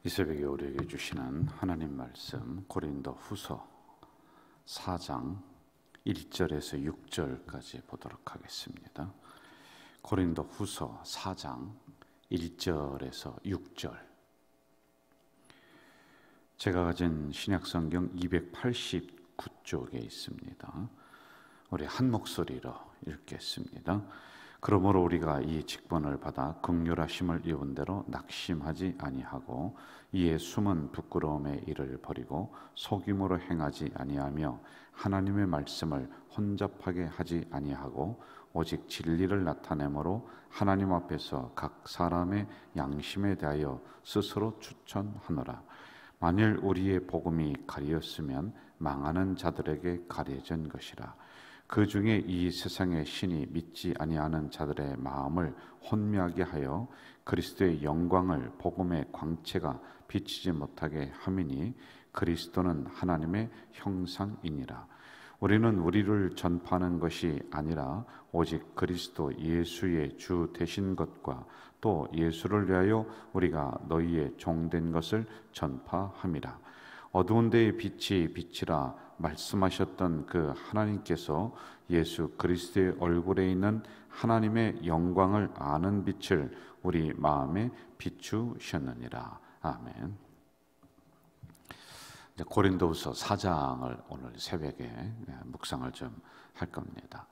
이 새벽에 우리에게 주시는 하나님 말씀 고린도후서 4장 1절에서 6절까지 보도록 하겠습니다. 고린도후서 4장 1절에서 6절. 제가 가진 신약성경 289쪽에 있습니다. 우리 한 목소리로 읽겠습니다. 그러므로 우리가 이 직분을 받아 긍휼하심을 입은 대로 낙심하지 아니하고 이에 숨은 부끄러움의 일을 버리고 속임으로 행하지 아니하며 하나님의 말씀을 혼잡하게 하지 아니하고 오직 진리를 나타내므로 하나님 앞에서 각 사람의 양심에 대하여 스스로 추천하노라. 만일 우리의 복음이 가리었으면 망하는 자들에게 가려진 것이라. 그 중에 이 세상의 신이 믿지 아니하는 자들의 마음을 혼미하게 하여 그리스도의 영광을 복음의 광채가 비치지 못하게 함이니 그리스도는 하나님의 형상이니라. 우리는 우리를 전파하는 것이 아니라 오직 그리스도 예수의 주 되신 것과 또 예수를 위하여 우리가 너희의 종된 것을 전파함이라. 어두운 데에 빛이 비치라 말씀하셨던 그 하나님께서 예수 그리스도의 얼굴에 있는 하나님의 영광을 아는 빛을 우리 마음에 비추셨느니라. 아멘. 고린도후서 4장을 오늘 새벽에 묵상을 좀 할 겁니다.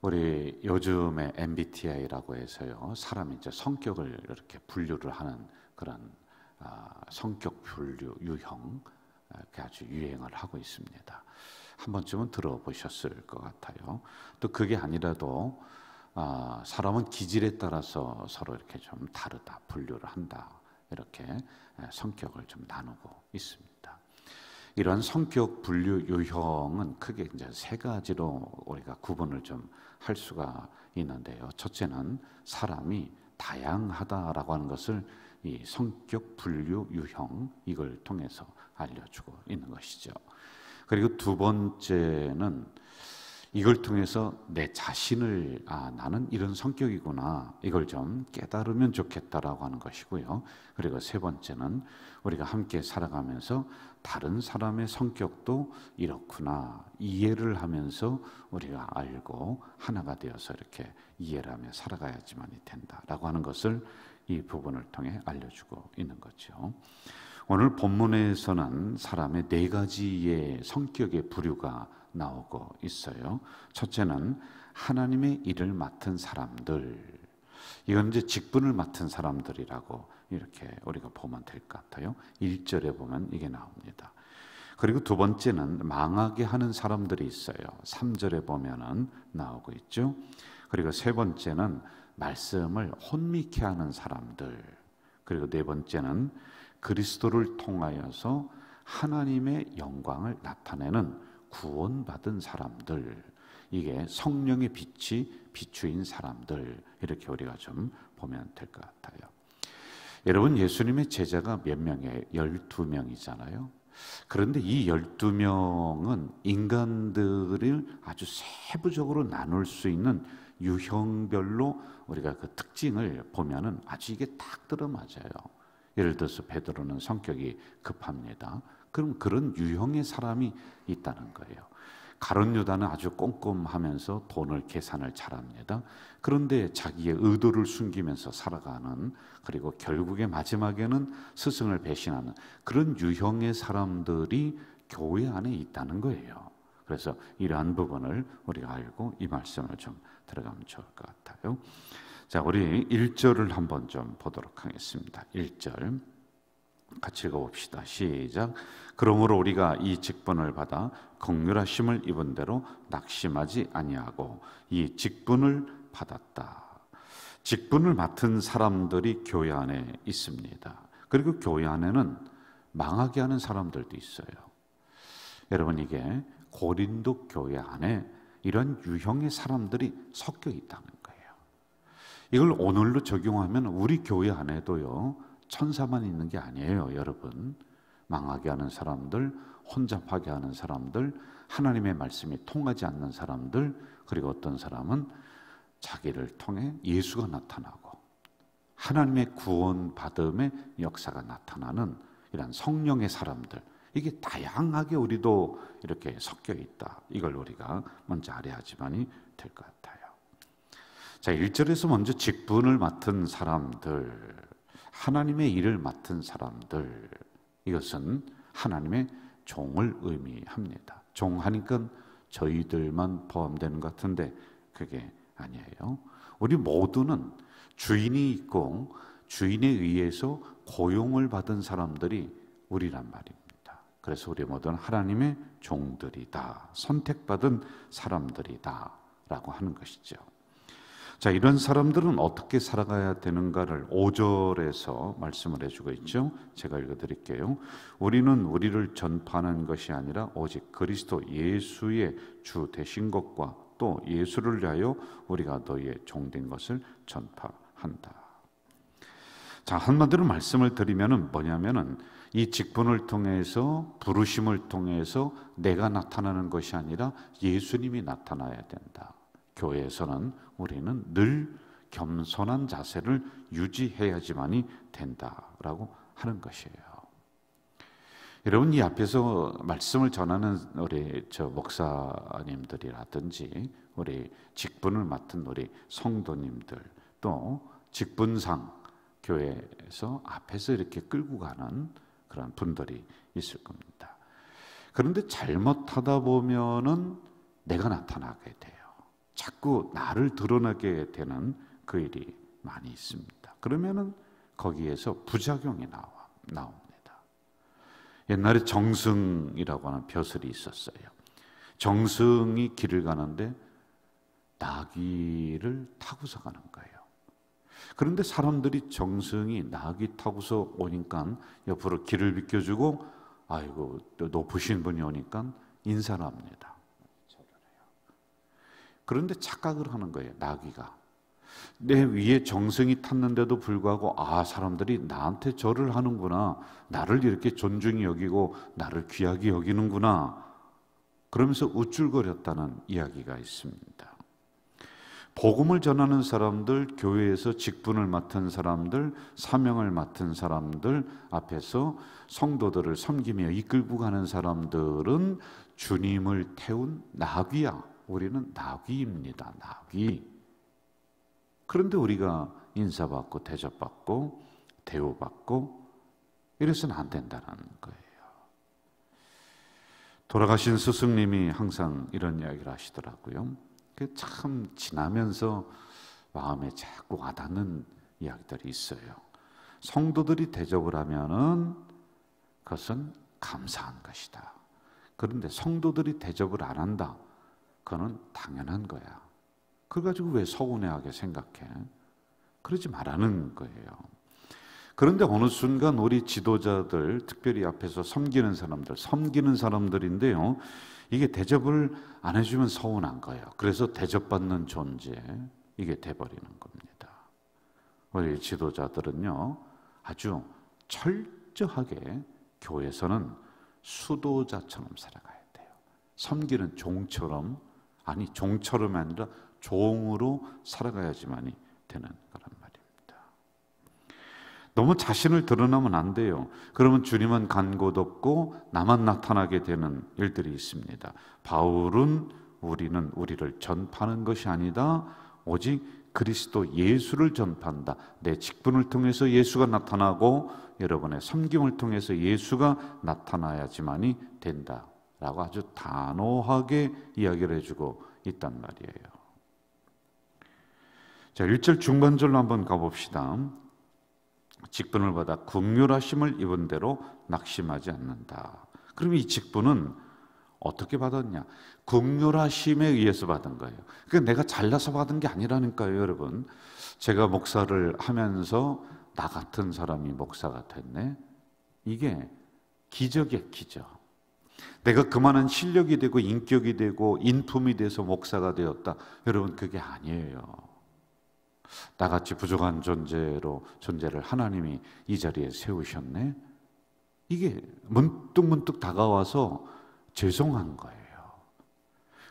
우리 요즘에 MBTI라고 해서요, 사람이 이제 성격을 이렇게 분류를 하는 그런 성격 분류 유형, 아주 유행을 하고 있습니다. 한 번쯤은 들어보셨을 것 같아요. 또 그게 아니라도 사람은 기질에 따라서 서로 이렇게 좀 다르다, 분류를 한다, 이렇게 성격을 좀 나누고 있습니다. 이러한 성격 분류 유형은 크게 이제 세 가지로 우리가 구분을 좀 할 수가 있는데요. 첫째는 사람이 다양하다라고 하는 것을 이 성격 분류 유형, 이걸 통해서 알려주고 있는 것이죠. 그리고 두 번째는 이걸 통해서 내 자신을 나는 이런 성격이구나, 이걸 좀 깨달으면 좋겠다라고 하는 것이고요. 그리고 세 번째는 우리가 함께 살아가면서 다른 사람의 성격도 이렇구나, 이해를 하면서 우리가 알고 하나가 되어서 이렇게 이해를 하며 살아가야지만이 된다라고 하는 것을 이 부분을 통해 알려주고 있는 거죠. 오늘 본문에서는 사람의 네 가지의 성격의 부류가 나오고 있어요. 첫째는 하나님의 일을 맡은 사람들. 이건 이제 직분을 맡은 사람들이라고 이렇게 우리가 보면 될 것 같아요. 1절에 보면 이게 나옵니다. 그리고 두 번째는 망하게 하는 사람들이 있어요. 3절에 보면은 나오고 있죠. 그리고 세 번째는 말씀을 혼미케 하는 사람들. 그리고 네 번째는 그리스도를 통하여서 하나님의 영광을 나타내는 구원받은 사람들, 이게 성령의 빛이 비추인 사람들, 이렇게 우리가 좀 보면 될 것 같아요. 여러분, 예수님의 제자가 몇 명이에요? 12명이잖아요. 그런데 이 12명은 인간들을 아주 세부적으로 나눌 수 있는 유형별로 우리가 그 특징을 보면은 아주 이게 딱 들어맞아요. 예를 들어서 베드로는 성격이 급합니다. 그럼 그런 유형의 사람이 있다는 거예요. 가룟 유다는 아주 꼼꼼하면서 돈을 계산을 잘합니다. 그런데 자기의 의도를 숨기면서 살아가는, 그리고 결국에 마지막에는 스승을 배신하는 그런 유형의 사람들이 교회 안에 있다는 거예요. 그래서 이러한 부분을 우리가 알고 이 말씀을 좀 들어가면 좋을 것 같아요. 자, 우리 1절을 한번 좀 보도록 하겠습니다. 1절 같이 읽어봅시다. 시작. 그러므로 우리가 이 직분을 받아 긍휼하심을 입은 대로 낙심하지 아니하고 이 직분을 받았다. 직분을 맡은 사람들이 교회 안에 있습니다. 그리고 교회 안에는 망하게 하는 사람들도 있어요. 여러분, 이게 고린도 교회 안에 이런 유형의 사람들이 섞여 있다는 거예요. 이걸 오늘로 적용하면 우리 교회 안에도요, 천사만 있는 게 아니에요. 여러분, 망하게 하는 사람들, 혼잡하게 하는 사람들, 하나님의 말씀이 통하지 않는 사람들, 그리고 어떤 사람은 자기를 통해 예수가 나타나고 하나님의 구원받음의 역사가 나타나는 이런 성령의 사람들, 이게 다양하게 우리도 이렇게 섞여 있다. 이걸 우리가 먼저 알아야지만이 될 것 같아요. 자, 1절에서 먼저 직분을 맡은 사람들, 하나님의 일을 맡은 사람들, 이것은 하나님의 종을 의미합니다. 종 하니까 저희들만 포함되는 것 같은데 그게 아니에요. 우리 모두는 주인이 있고 주인에 의해서 고용을 받은 사람들이 우리란 말입니다. 그래서 우리 모두는 하나님의 종들이다, 선택받은 사람들이다 라고 하는 것이죠. 자, 이런 사람들은 어떻게 살아가야 되는가를 5절에서 말씀을 해주고 있죠. 제가 읽어드릴게요. 우리는 우리를 전파하는 것이 아니라 오직 그리스도 예수의 주 되신 것과 또 예수를 위하여 우리가 너희의 종된 것을 전파한다. 자, 한마디로 말씀을 드리면은 뭐냐면은 이 직분을 통해서, 부르심을 통해서 내가 나타나는 것이 아니라 예수님이 나타나야 된다. 교회에서는 우리는 늘 겸손한 자세를 유지해야지만이 된다라고 하는 것이에요. 여러분, 이 앞에서 말씀을 전하는 우리 목사님들이라든지 우리 직분을 맡은 우리 성도님들, 또 직분상 교회에서 앞에서 이렇게 끌고 가는 그런 분들이 있을 겁니다. 그런데 잘못하다 보면은 내가 나타나게 돼요. 자꾸 나를 드러나게 되는 그 일이 많이 있습니다. 그러면은 거기에서 부작용이 나옵니다. 옛날에 정승이라고 하는 벼슬이 있었어요. 정승이 길을 가는데 나귀를 타고서 가는 거예요. 그런데 사람들이 정승이 나귀 타고서 오니까 옆으로 길을 비켜주고, 아이고 또 높으신 분이 오니까 인사를 합니다. 그런데 착각을 하는 거예요. 나귀가 내 위에 정승이 탔는데도 불구하고, 아, 사람들이 나한테 절을 하는구나, 나를 이렇게 존중히 여기고 나를 귀하게 여기는구나, 그러면서 우쭐거렸다는 이야기가 있습니다. 복음을 전하는 사람들, 교회에서 직분을 맡은 사람들, 사명을 맡은 사람들 앞에서 성도들을 섬기며 이끌고 가는 사람들은 주님을 태운 나귀야. 우리는 나귀입니다. 나귀. 그런데 우리가 인사받고 대접받고 대우받고 이래서는 안 된다는 거예요. 돌아가신 스승님이 항상 이런 이야기를 하시더라고요. 참 지나면서 마음에 자꾸 와닿는 이야기들이 있어요. 성도들이 대접을 하면은 그것은 감사한 것이다. 그런데 성도들이 대접을 안 한다. 그거는 당연한 거야. 그걸 가지고 왜 서운해하게 생각해? 그러지 말라는 거예요. 그런데 어느 순간 우리 지도자들, 특별히 앞에서 섬기는 사람들인데요, 이게 대접을 안 해주면 서운한 거예요. 그래서 대접받는 존재, 이게 돼버리는 겁니다. 우리 지도자들은요, 아주 철저하게 교회에서는 수도자처럼 살아가야 돼요. 섬기는 종처럼, 아니 종처럼이 아니라 종으로 살아가야지만이 되는 거란 말입니다. 너무 자신을 드러나면 안 돼요. 그러면 주님은 간 곳 없고 나만 나타나게 되는 일들이 있습니다. 바울은 우리는 우리를 전파하는 것이 아니다, 오직 그리스도 예수를 전파한다. 내 직분을 통해서 예수가 나타나고 여러분의 섬김을 통해서 예수가 나타나야지만이 된다라고 아주 단호하게 이야기를 해주고 있단 말이에요. 자, 1절 중반절로 한번 가봅시다. 직분을 받아 긍휼하심을 입은 대로 낙심하지 않는다. 그럼 이 직분은 어떻게 받았냐? 긍휼하심에 의해서 받은 거예요. 그러니까 내가 잘나서 받은 게 아니라니까요, 여러분. 제가 목사를 하면서 나 같은 사람이 목사가 됐네. 이게 기적이야, 기적. 내가 그만한 실력이 되고 인격이 되고 인품이 돼서 목사가 되었다. 여러분, 그게 아니에요. 나같이 부족한 존재를 하나님이 이 자리에 세우셨네. 이게 문득문득 다가와서 죄송한 거예요.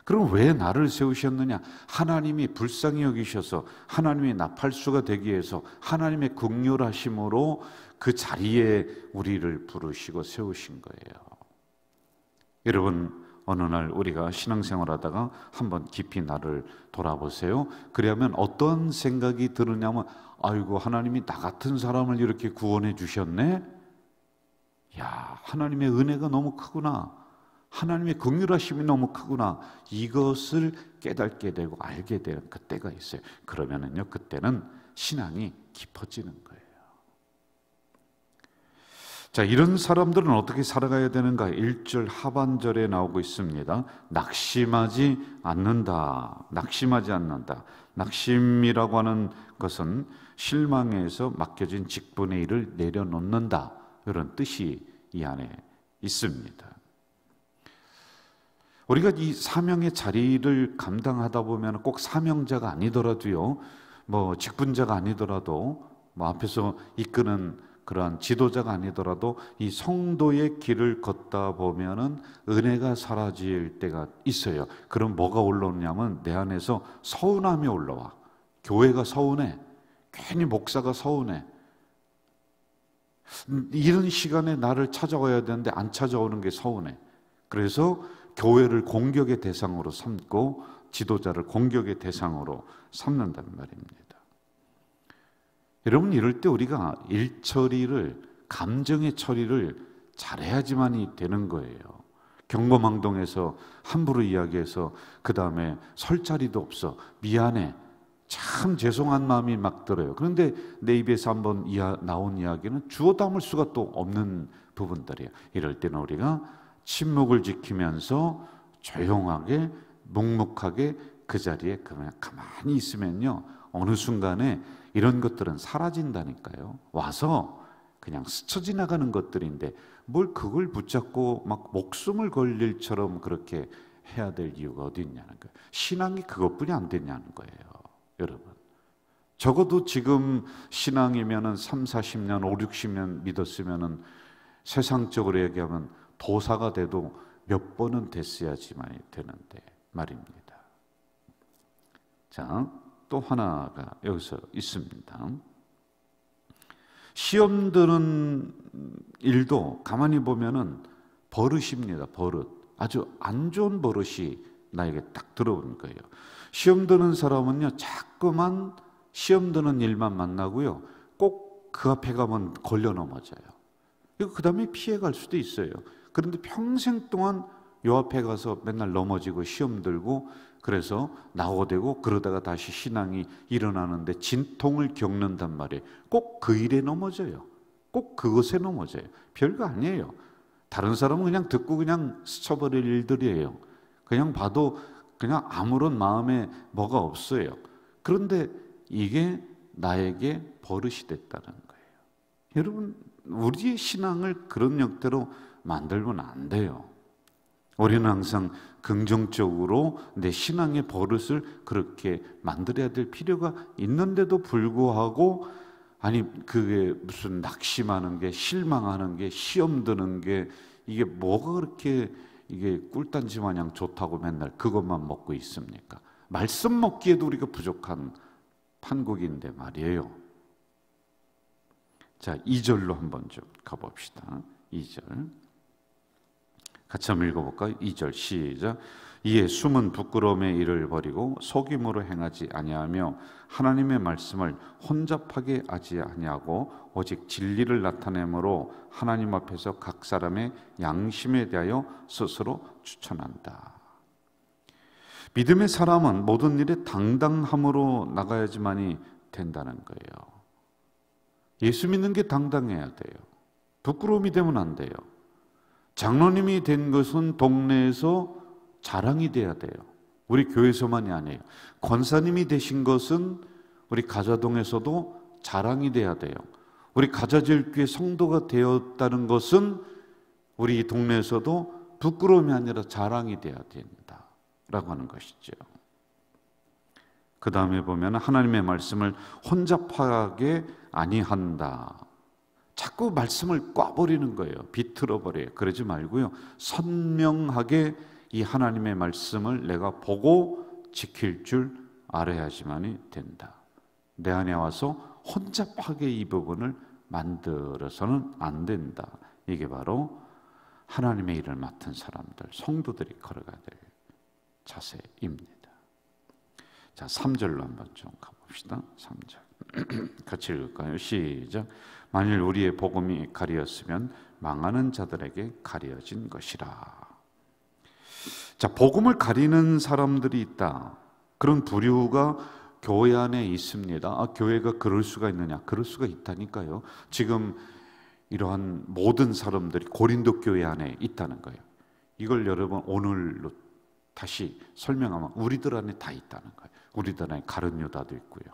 그럼 왜 나를 세우셨느냐? 하나님이 불쌍히 여기셔서 하나님의 나팔수가 되기 위해서 하나님의 긍휼하심으로 그 자리에 우리를 부르시고 세우신 거예요. 여러분, 어느 날 우리가 신앙생활하다가 한번 깊이 나를 돌아보세요. 그러면 어떤 생각이 드느냐면, 아이고, 하나님이 나 같은 사람을 이렇게 구원해 주셨네? 야, 하나님의 은혜가 너무 크구나. 하나님의 긍휼하심이 너무 크구나. 이것을 깨닫게 되고 알게 되는 그때가 있어요. 그러면은요, 그때는 신앙이 깊어지는 거예요. 자, 이런 사람들은 어떻게 살아가야 되는가? 1절 하반절에 나오고 있습니다. 낙심하지 않는다. 낙심하지 않는다. 낙심이라고 하는 것은 실망해서 맡겨진 직분의 일을 내려놓는다. 이런 뜻이 이 안에 있습니다. 우리가 이 사명의 자리를 감당하다 보면 꼭 사명자가 아니더라도요, 뭐 직분자가 아니더라도, 뭐 앞에서 이끄는 그러한 지도자가 아니더라도 이 성도의 길을 걷다 보면은 은혜가 사라질 때가 있어요. 그럼 뭐가 올라오냐면 내 안에서 서운함이 올라와. 교회가 서운해. 괜히 목사가 서운해. 이런 시간에 나를 찾아와야 되는데 안 찾아오는 게 서운해. 그래서 교회를 공격의 대상으로 삼고 지도자를 공격의 대상으로 삼는단 말입니다. 여러분, 이럴 때 우리가 일처리를, 감정의 처리를 잘해야지만이 되는 거예요. 경거망동해서 함부로 이야기해서 그 다음에 설 자리도 없어. 미안해. 참 죄송한 마음이 막 들어요. 그런데 내 입에서 한번 나온 이야기는 주워 담을 수가 또 없는 부분들이에요. 이럴 때는 우리가 침묵을 지키면서 조용하게 묵묵하게 그 자리에 그냥 가만히 있으면요, 어느 순간에 이런 것들은 사라진다니까요. 와서 그냥 스쳐 지나가는 것들인데 뭘 그걸 붙잡고 막 목숨을 걸 일처럼 그렇게 해야 될 이유가 어디 있냐는 거예요. 신앙이 그것뿐이 안 되냐는 거예요. 여러분, 적어도 지금 신앙이면은 3, 40년, 5, 60년 믿었으면은 세상적으로 얘기하면 도사가 돼도 몇 번은 됐어야지만 되는데 말입니다. 자, 또 하나가 여기서 있습니다. 시험 드는 일도 가만히 보면은 버릇입니다. 버릇. 아주 안 좋은 버릇이 나에게 딱 들어오는 거예요. 시험 드는 사람은요, 자꾸만 시험 드는 일만 만나고요, 꼭 그 앞에 가면 걸려 넘어져요. 이거 그 다음에 피해갈 수도 있어요. 그런데 평생 동안 요 앞에 가서 맨날 넘어지고 시험 들고 그래서 나고되고 그러다가 다시 신앙이 일어나는데 진통을 겪는단 말이에요. 꼭 그 일에 넘어져요. 꼭 그것에 넘어져요. 별거 아니에요. 다른 사람은 그냥 듣고 그냥 스쳐버릴 일들이에요. 그냥 봐도 그냥 아무런 마음에 뭐가 없어요. 그런데 이게 나에게 버릇이 됐다는 거예요. 여러분, 우리의 신앙을 그런 형태로 만들면 안 돼요. 우리는 항상 긍정적으로 내 신앙의 버릇을 그렇게 만들어야 될 필요가 있는데도 불구하고, 아니 그게 무슨 낙심하는 게, 실망하는 게, 시험 드는 게, 이게 뭐가 그렇게 이게 꿀단지 마냥 좋다고 맨날 그것만 먹고 있습니까? 말씀 먹기에도 우리가 부족한 판국인데 말이에요. 자, 2절로 한번 좀 가봅시다. 2절 같이 한번 읽어볼까요? 2절 시작. 이에 숨은 부끄러움의 일을 버리고 속임으로 행하지 아니하며 하나님의 말씀을 혼잡하게 하지 아니하고 오직 진리를 나타내므로 하나님 앞에서 각 사람의 양심에 대하여 스스로 추천한다. 믿음의 사람은 모든 일에 당당함으로 나가야지만이 된다는 거예요. 예수 믿는 게 당당해야 돼요. 부끄러움이 되면 안 돼요. 장로님이 된 것은 동네에서 자랑이 돼야 돼요. 우리 교회에서만이 아니에요. 권사님이 되신 것은 우리 가자동에서도 자랑이 돼야 돼요. 우리 가자제일교회 성도가 되었다는 것은 우리 동네에서도 부끄러움이 아니라 자랑이 돼야 된다라고 하는 것이죠. 그 다음에 보면 하나님의 말씀을 혼잡하게 아니한다. 자꾸 말씀을 꽈버리는 거예요. 비틀어버려요. 그러지 말고요, 선명하게 이 하나님의 말씀을 내가 보고 지킬 줄 알아야지만이 된다. 내 안에 와서 혼잡하게 이 부분을 만들어서는 안 된다. 이게 바로 하나님의 일을 맡은 사람들, 성도들이 걸어가야 될 자세입니다. 자, 3절로 한번 좀 가봅시다. 3절 같이 읽을까요? 시작. 만일 우리의 복음이 가리었으면 망하는 자들에게 가려진 것이라. 자, 복음을 가리는 사람들이 있다. 그런 부류가 교회 안에 있습니다. 아, 교회가 그럴 수가 있느냐? 그럴 수가 있다니까요. 지금 이러한 모든 사람들이 고린도 교회 안에 있다는 거예요. 이걸 여러분 오늘로 다시 설명하면 우리들 안에 다 있다는 거예요. 우리들 안에 가룟 유다도 있고요,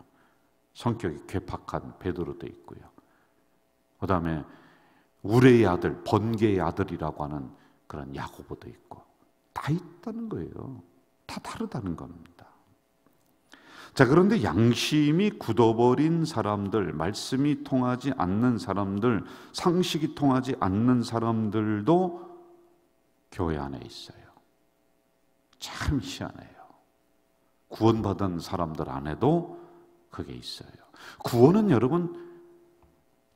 성격이 괴팍한 베드로도 있고요, 그 다음에 우레의 아들, 번개의 아들이라고 하는 그런 야고보도 있고, 다 있다는 거예요. 다 다르다는 겁니다. 자, 그런데 양심이 굳어버린 사람들, 말씀이 통하지 않는 사람들, 상식이 통하지 않는 사람들도 교회 안에 있어요. 참 희한해요. 구원받은 사람들 안에도 그게 있어요. 구원은 여러분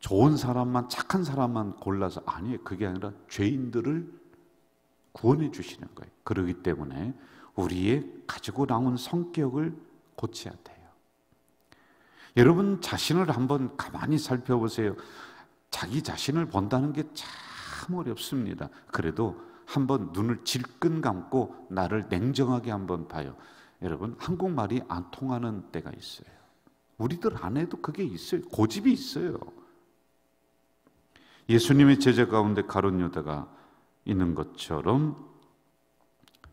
좋은 사람만, 착한 사람만 골라서, 아니에요. 그게 아니라 죄인들을 구원해 주시는 거예요. 그렇기 때문에 우리의 가지고 나온 성격을 고쳐야 돼요. 여러분 자신을 한번 가만히 살펴보세요. 자기 자신을 본다는 게 참 어렵습니다. 그래도 한번 눈을 질끈 감고 나를 냉정하게 한번 봐요. 여러분, 한국말이 안 통하는 때가 있어요. 우리들 안에도 그게 있어요. 고집이 있어요. 예수님의 제자 가운데 가룟 유다가 있는 것처럼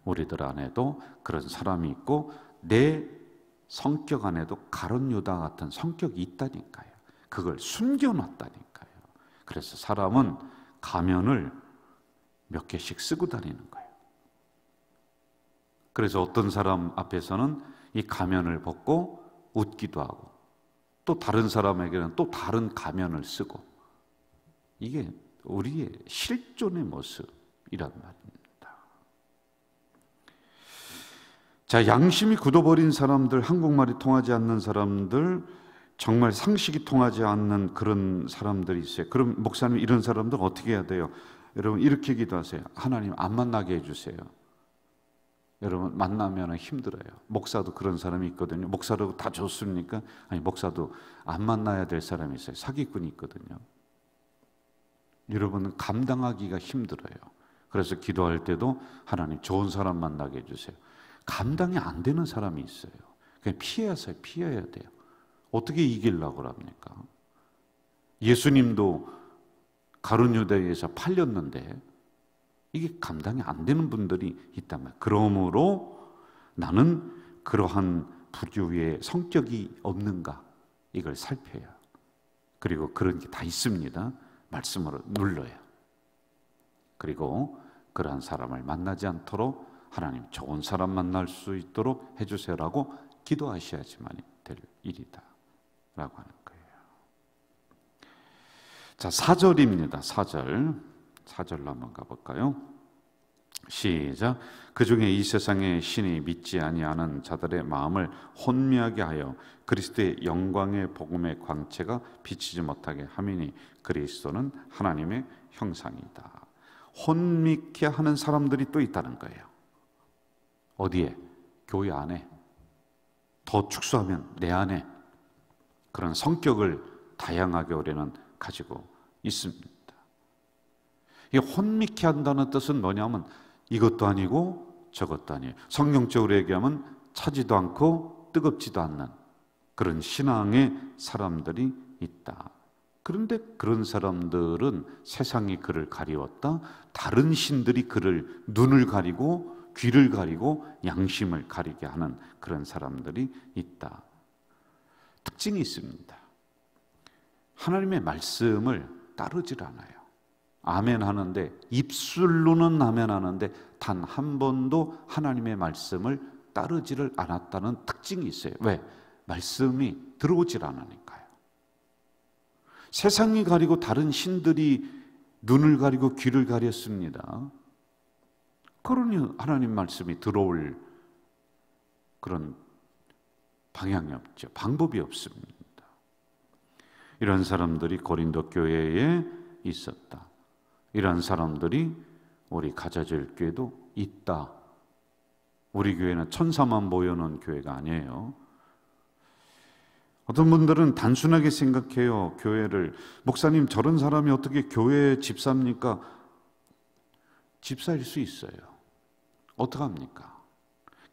우리들 안에도 그런 사람이 있고, 내 성격 안에도 가룟 유다 같은 성격이 있다니까요. 그걸 숨겨놨다니까요. 그래서 사람은 가면을 몇 개씩 쓰고 다니는 거예요. 그래서 어떤 사람 앞에서는 이 가면을 벗고 웃기도 하고, 또 다른 사람에게는 또 다른 가면을 쓰고, 이게 우리의 실존의 모습이란 말입니다. 자, 양심이 굳어버린 사람들, 한국말이 통하지 않는 사람들, 정말 상식이 통하지 않는 그런 사람들이 있어요. 그럼 목사님, 이런 사람들 어떻게 해야 돼요? 여러분 이렇게 기도하세요. 하나님 안 만나게 해주세요. 여러분 만나면 힘들어요. 목사도 그런 사람이 있거든요. 목사라고 다 좋습니까? 아니, 목사도 안 만나야 될 사람이 있어요. 사기꾼이 있거든요. 여러분은 감당하기가 힘들어요. 그래서 기도할 때도 하나님 좋은 사람 만나게 해주세요. 감당이 안 되는 사람이 있어요. 그냥 피해야 돼요. 어떻게 이기려고 합니까? 예수님도 가룟 유다에 의해서 팔렸는데 이게 감당이 안 되는 분들이 있단 말이에요. 그러므로 나는 그러한 부류의 성격이 없는가, 이걸 살펴요. 그리고 그런 게 다 있습니다. 말씀으로 눌러요. 그리고 그러한 사람을 만나지 않도록 하나님 좋은 사람 만날 수 있도록 해주세요라고 기도하셔야지만 될 일이다 라고 하는 거예요. 자, 4절입니다. 4절로 한번 가볼까요? 시작. 그 중에 이 세상의 신이 믿지 아니하는 자들의 마음을 혼미하게 하여 그리스도의 영광의 복음의 광채가 비치지 못하게 함이니 그리스도는 하나님의 형상이다. 혼미케 하는 사람들이 또 있다는 거예요. 어디에? 교회 안에. 더 축소하면 내 안에 그런 성격을 다양하게 우리는 가지고 있습니다. 이 혼미케 한다는 뜻은 뭐냐면 이것도 아니고 저것도 아니에요. 성경적으로 얘기하면 차지도 않고 뜨겁지도 않는 그런 신앙의 사람들이 있다. 그런데 그런 사람들은 세상이 그를 가리웠다. 다른 신들이 그를 눈을 가리고 귀를 가리고 양심을 가리게 하는 그런 사람들이 있다. 특징이 있습니다. 하나님의 말씀을 따르질 않아요. 아멘 하는데, 입술로는 아멘 하는데 단 한 번도 하나님의 말씀을 따르지를 않았다는 특징이 있어요. 왜? 말씀이 들어오질 않으니까요. 세상이 가리고 다른 신들이 눈을 가리고 귀를 가렸습니다. 그러니 하나님 말씀이 들어올 그런 방향이 없죠. 방법이 없습니다. 이런 사람들이 고린도 교회에 있었다. 이런 사람들이 우리 가자질 교회도 있다. 우리 교회는 천사만 모여놓은 교회가 아니에요. 어떤 분들은 단순하게 생각해요. 교회를, 목사님 저런 사람이 어떻게 교회 집사입니까? 집사일 수 있어요. 어떡합니까?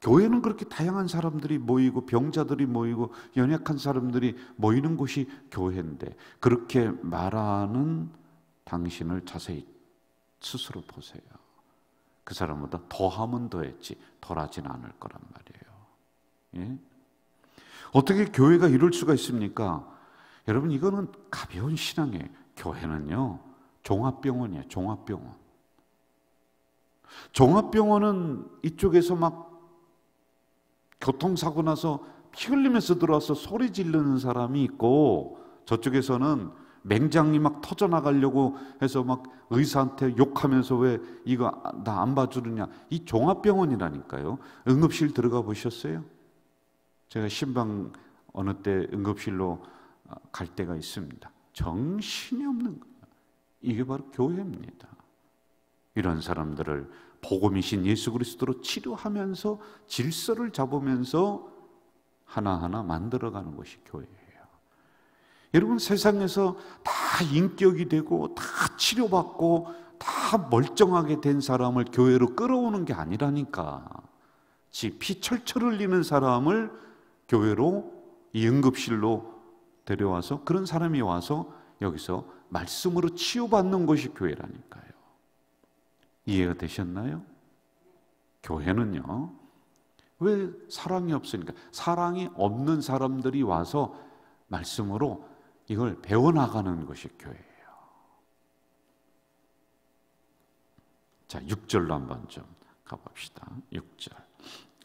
교회는 그렇게 다양한 사람들이 모이고 병자들이 모이고 연약한 사람들이 모이는 곳이 교회인데, 그렇게 말하는 당신을 자세히 스스로 보세요. 그 사람보다 더하면 더했지 덜하진 않을 거란 말이에요. 예? 어떻게 교회가 이럴 수가 있습니까? 여러분, 이거는 가벼운 신앙이에요. 교회는요, 종합병원이에요. 종합병원. 종합병원은 이쪽에서 막 교통사고 나서 피 흘리면서 들어와서 소리 지르는 사람이 있고, 저쪽에서는 맹장이 막 터져나가려고 해서 막 의사한테 욕하면서 왜 이거 나 안 봐주느냐. 이 종합병원이라니까요. 응급실 들어가 보셨어요? 제가 신방 어느 때 응급실로 갈 때가 있습니다. 정신이 없는 거예요. 이게 바로 교회입니다. 이런 사람들을 복음이신 예수 그리스도로 치료하면서 질서를 잡으면서 하나하나 만들어가는 것이 교회예요. 여러분, 세상에서 다 인격이 되고 다 치료받고 다 멀쩡하게 된 사람을 교회로 끌어오는 게 아니라니까. 피 철철 흘리는 사람을 교회로, 이 응급실로 데려와서 그런 사람이 와서 여기서 말씀으로 치유받는 것이 교회라니까요. 이해가 되셨나요? 교회는요, 왜 사랑이 없으니까, 사랑이 없는 사람들이 와서 말씀으로 이걸 배워나가는 것이 교회예요. 자, 6절로 한번 좀 가봅시다. 6절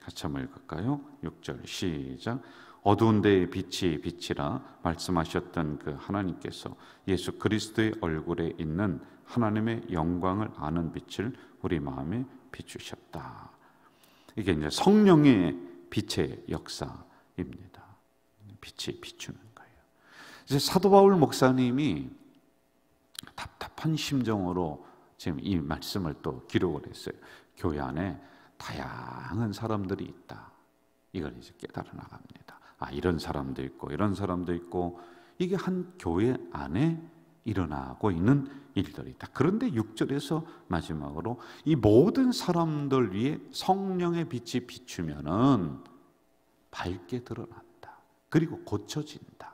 같이 한번 읽을까요? 6절 시작. 어두운 데에 빛이 빛이라 말씀하셨던 그 하나님께서 예수 그리스도의 얼굴에 있는 하나님의 영광을 아는 빛을 우리 마음에 비추셨다. 이게 이제 성령의 빛의 역사입니다. 빛이 비추는 거예요. 이제 사도 바울 목사님이 답답한 심정으로 지금 이 말씀을 또 기록을 했어요. 교회 안에 다양한 사람들이 있다. 이걸 이제 깨달아 나갑니다. 아, 이런 사람도 있고 이런 사람도 있고, 이게 한 교회 안에 일어나고 있는 일들이다. 그런데 6절에서 마지막으로 이 모든 사람들 위에 성령의 빛이 비추면은 밝게 드러난다. 그리고 고쳐진다.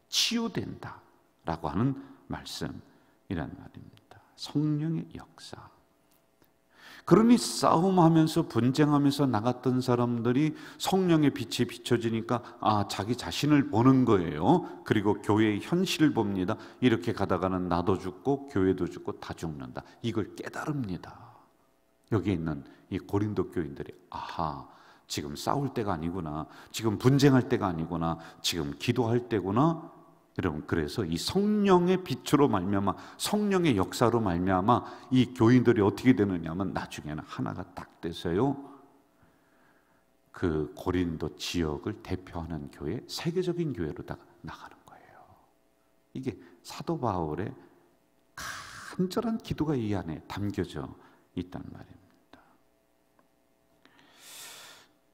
치유된다. 라고 하는 말씀이란 말입니다. 성령의 역사. 그러니 싸움하면서 분쟁하면서 나갔던 사람들이 성령의 빛이 비춰지니까 자기 자신을 보는 거예요. 그리고 교회의 현실을 봅니다. 이렇게 가다가는 나도 죽고 교회도 죽고 다 죽는다. 이걸 깨달습니다. 여기 있는 이 고린도 교인들이 지금 싸울 때가 아니구나. 지금 분쟁할 때가 아니구나. 지금 기도할 때구나. 여러분, 그래서 이 성령의 빛으로 말미암아, 성령의 역사로 말미암아 이 교인들이 어떻게 되느냐면 나중에는 하나가 딱 돼서요, 그 고린도 지역을 대표하는 교회, 세계적인 교회로다가 나가는 거예요. 이게 사도 바울의 간절한 기도가 이 안에 담겨져 있단 말입니다.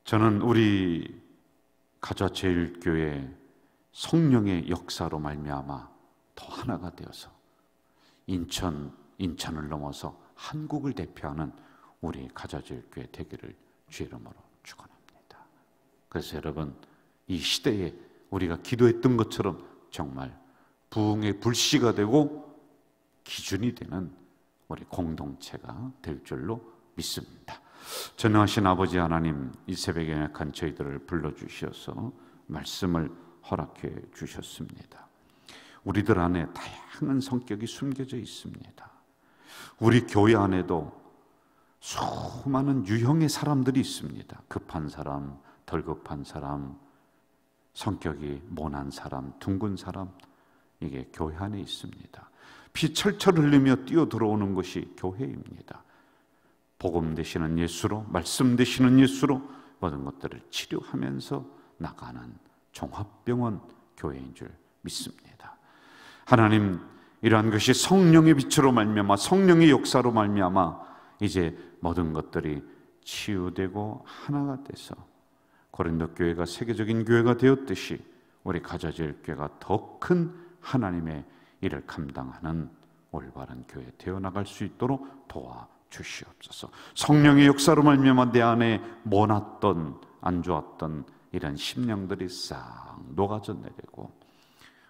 저는 우리 가좌제일교회 성령의 역사로 말미암아 더 하나가 되어서 인천을 넘어서 한국을 대표하는 우리 가자질교회 되기를 주의 이름으로 축원합니다. 그래서 여러분, 이 시대에 우리가 기도했던 것처럼 정말 부흥의 불씨가 되고 기준이 되는 우리 공동체가 될 줄로 믿습니다. 전능하신 아버지 하나님, 이 새벽에 연약한 저희들을 불러주셔서 말씀을 허락해 주셨습니다. 우리들 안에 다양한 성격이 숨겨져 있습니다. 우리 교회 안에도 수많은 유형의 사람들이 있습니다. 급한 사람, 덜 급한 사람, 성격이 모난 사람, 둥근 사람, 이게 교회 안에 있습니다. 피 철철 흘리며 뛰어 들어오는 것이 교회입니다. 복음 되시는 예수로, 말씀 되시는 예수로 모든 것들을 치료하면서 나가는 종합병원 교회인 줄 믿습니다. 하나님, 이러한 것이 성령의 빛으로 말미암아, 성령의 역사로 말미암아 이제 모든 것들이 치유되고 하나가 돼서 고린도 교회가 세계적인 교회가 되었듯이 우리 가져질 교회가 더 큰 하나님의 일을 감당하는 올바른 교회 되어나갈 수 있도록 도와주시옵소서. 성령의 역사로 말미암아 내 안에 모났던, 안 좋았던 이런 심령들이 싹 녹아져 내리고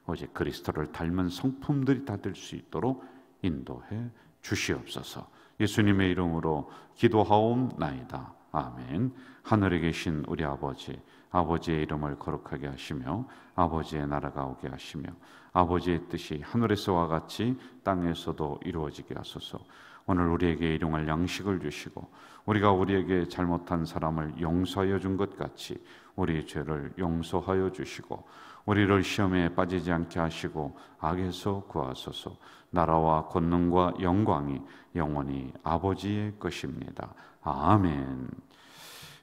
오직 그리스도를 닮은 성품들이 다 될 수 있도록 인도해 주시옵소서. 예수님의 이름으로 기도하옵나이다. 아멘. 하늘에 계신 우리 아버지, 아버지의 이름을 거룩하게 하시며 아버지의 나라가 오게 하시며 아버지의 뜻이 하늘에서와 같이 땅에서도 이루어지게 하소서. 오늘 우리에게 일용할 양식을 주시고 우리가 우리에게 잘못한 사람을 용서하여 준 것 같이 우리 죄를 용서하여 주시고 우리를 시험에 빠지지 않게 하시고 악에서 구하소서. 나라와 권능과 영광이 영원히 아버지의 것입니다. 아멘.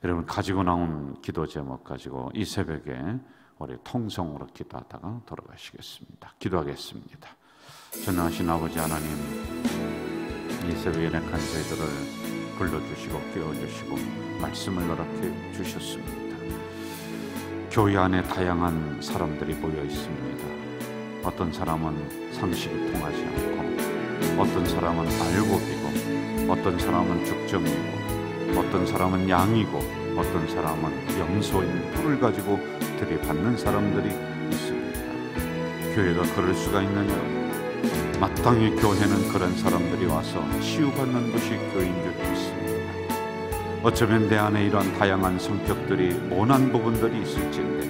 여러분, 가지고 나온 기도 제목 가지고 이 새벽에 우리 통성으로 기도하다가 돌아가시겠습니다. 기도하겠습니다. 전능하신 아버지 하나님, 이 새벽에 연약한 저희들을 불러주시고 깨워주시고 말씀을 허락해 주셨습니다. 교회 안에 다양한 사람들이 모여 있습니다. 어떤 사람은 상식이 통하지 않고, 어떤 사람은 알곡이고, 어떤 사람은 죽정이고, 어떤 사람은 양이고, 어떤 사람은 염소인 뿔을 가지고 들이받는 사람들이 있습니다. 교회가 그럴 수가 있느냐? 마땅히 교회는 그런 사람들이 와서 치유받는 것이 교회인 줄 믿습니다. 어쩌면 내 안에 이런 다양한 성격들이 모난 부분들이 있을진데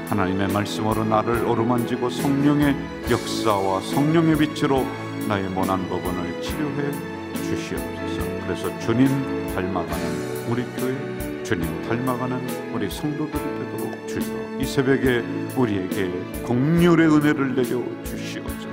하나님의 말씀으로 나를 어루만지고 성령의 역사와 성령의 빛으로 나의 모난 부분을 치료해 주시옵소서. 그래서 주님 닮아가는 우리 교회, 주님 닮아가는 우리 성도들이 되도록 주여 이 새벽에 우리에게 긍휼의 은혜를 내려 주시옵소서.